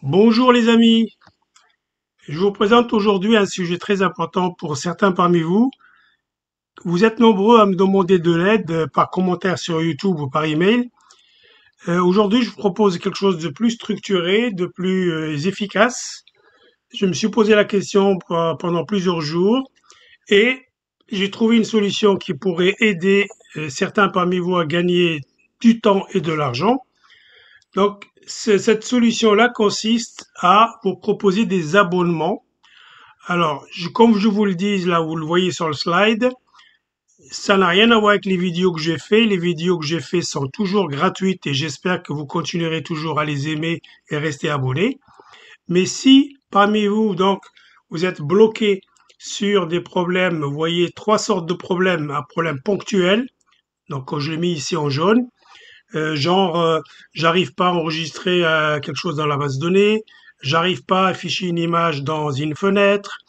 Bonjour les amis, je vous présente aujourd'hui un sujet très important pour certains parmi vous. Vous êtes nombreux à me demander de l'aide par commentaire sur YouTube ou par email. Aujourd'hui, je vous propose quelque chose de plus structuré, de plus efficace. Je me suis posé la question pendant plusieurs jours et j'ai trouvé une solution qui pourrait aider certains parmi vous à gagner du temps et de l'argent. Donc, cette solution-là consiste à vous proposer des abonnements. Alors, comme je vous le dis, là, vous le voyez sur le slide, ça n'a rien à voir avec les vidéos que j'ai fait. Les vidéos que j'ai fait sont toujours gratuites et j'espère que vous continuerez toujours à les aimer et rester abonnés. Mais si parmi vous, donc, vous êtes bloqué sur des problèmes, vous voyez trois sortes de problèmes. Un problème ponctuel, donc quand je l'ai mis ici en jaune, j'arrive pas à enregistrer quelque chose dans la base de données, j'arrive pas à afficher une image dans une fenêtre,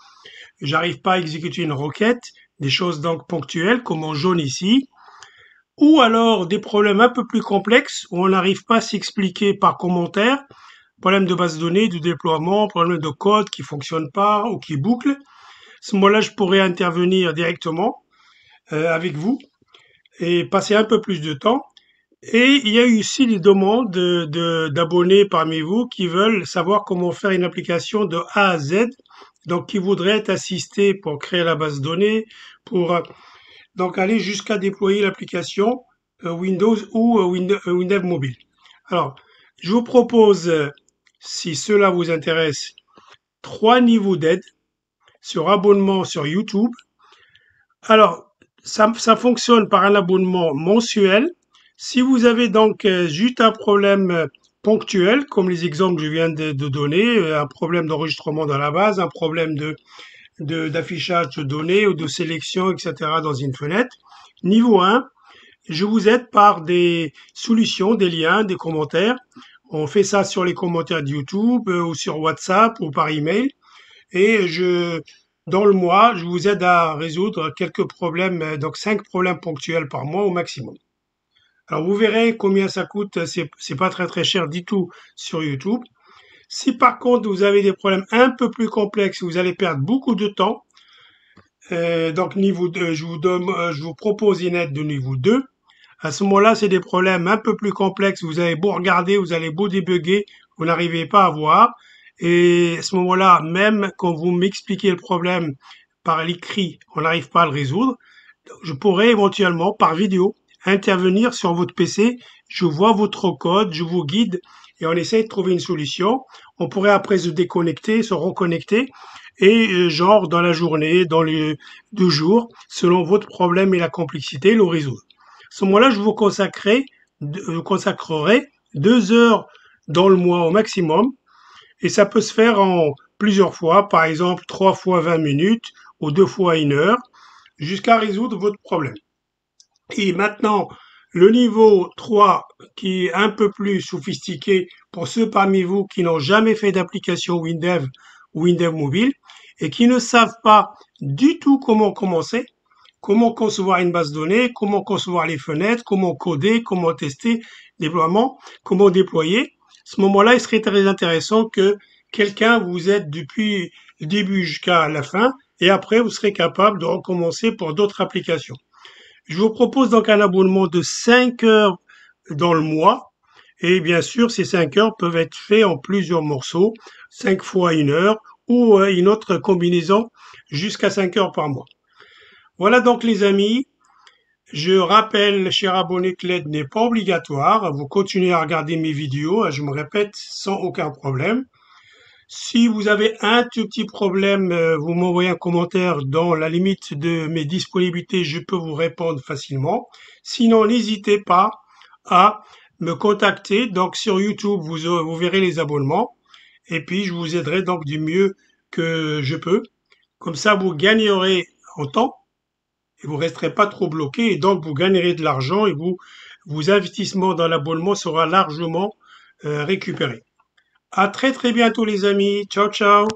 j'arrive pas à exécuter une requête, des choses donc ponctuelles comme en jaune ici, ou alors des problèmes un peu plus complexes où on n'arrive pas à s'expliquer par commentaire, problème de base de données, de déploiement, problème de code qui fonctionne pas ou qui boucle. À ce moment-là, je pourrais intervenir directement avec vous et passer un peu plus de temps. Et il y a eu aussi des demandes d'abonnés parmi vous qui veulent savoir comment faire une application de A à Z, donc qui voudraient être assistés pour créer la base de données, pour donc aller jusqu'à déployer l'application Windows ou Windows Mobile. Alors, je vous propose, si cela vous intéresse, trois niveaux d'aide sur abonnement sur YouTube. Alors, ça fonctionne par un abonnement mensuel. Si vous avez donc juste un problème ponctuel, comme les exemples que je viens de donner, un problème d'enregistrement dans la base, un problème d'affichage de données ou de sélection, etc. dans une fenêtre, niveau 1, je vous aide par des solutions, des liens, des commentaires. On fait ça sur les commentaires de YouTube ou sur WhatsApp ou par email. Et dans le mois, je vous aide à résoudre quelques problèmes, donc 5 problèmes ponctuels par mois au maximum. Alors vous verrez combien ça coûte, c'est pas très très cher du tout sur YouTube. Si par contre vous avez des problèmes un peu plus complexes, vous allez perdre beaucoup de temps. Donc niveau 2, je vous propose une aide de niveau 2. À ce moment-là, c'est des problèmes un peu plus complexes. Vous avez beau regarder, vous allez beau débugger, vous n'arrivez pas à voir. Et à ce moment-là, même quand vous m'expliquez le problème par l'écrit, on n'arrive pas à le résoudre. Je pourrais éventuellement, par vidéo, intervenir sur votre PC. Je vois votre code, je vous guide et on essaie de trouver une solution. On pourrait après se déconnecter, se reconnecter et genre dans la journée, dans les 2 jours, selon votre problème et la complexité, le résoudre. À ce moment-là, je vous consacrerai 2 heures dans le mois au maximum et ça peut se faire en plusieurs fois, par exemple 3 fois 20 minutes ou 2 fois 1 heure, jusqu'à résoudre votre problème. Et maintenant, le niveau 3, qui est un peu plus sophistiqué pour ceux parmi vous qui n'ont jamais fait d'application Windev ou Windev Mobile et qui ne savent pas du tout comment commencer, comment concevoir une base de données, comment concevoir les fenêtres, comment coder, comment tester, déploiement, comment déployer. À ce moment-là, il serait très intéressant que quelqu'un vous aide depuis le début jusqu'à la fin et après, vous serez capable de recommencer pour d'autres applications. Je vous propose donc un abonnement de 5 heures dans le mois. Et bien sûr, ces 5 heures peuvent être faits en plusieurs morceaux, 5 fois 1 heure ou une autre combinaison jusqu'à 5 heures par mois. Voilà donc les amis. Je rappelle, chers abonnés, que l'aide n'est pas obligatoire. Vous continuez à regarder mes vidéos, je me répète, sans aucun problème. Si vous avez un tout petit problème, vous m'envoyez un commentaire dans la limite de mes disponibilités, je peux vous répondre facilement. Sinon, n'hésitez pas à me contacter. Donc sur YouTube, vous verrez les abonnements et puis je vous aiderai donc du mieux que je peux. Comme ça, vous gagnerez en temps et vous resterez pas trop bloqué et donc vous gagnerez de l'argent et vos investissements dans l'abonnement sera largement récupéré. À très très bientôt les amis. Ciao ciao.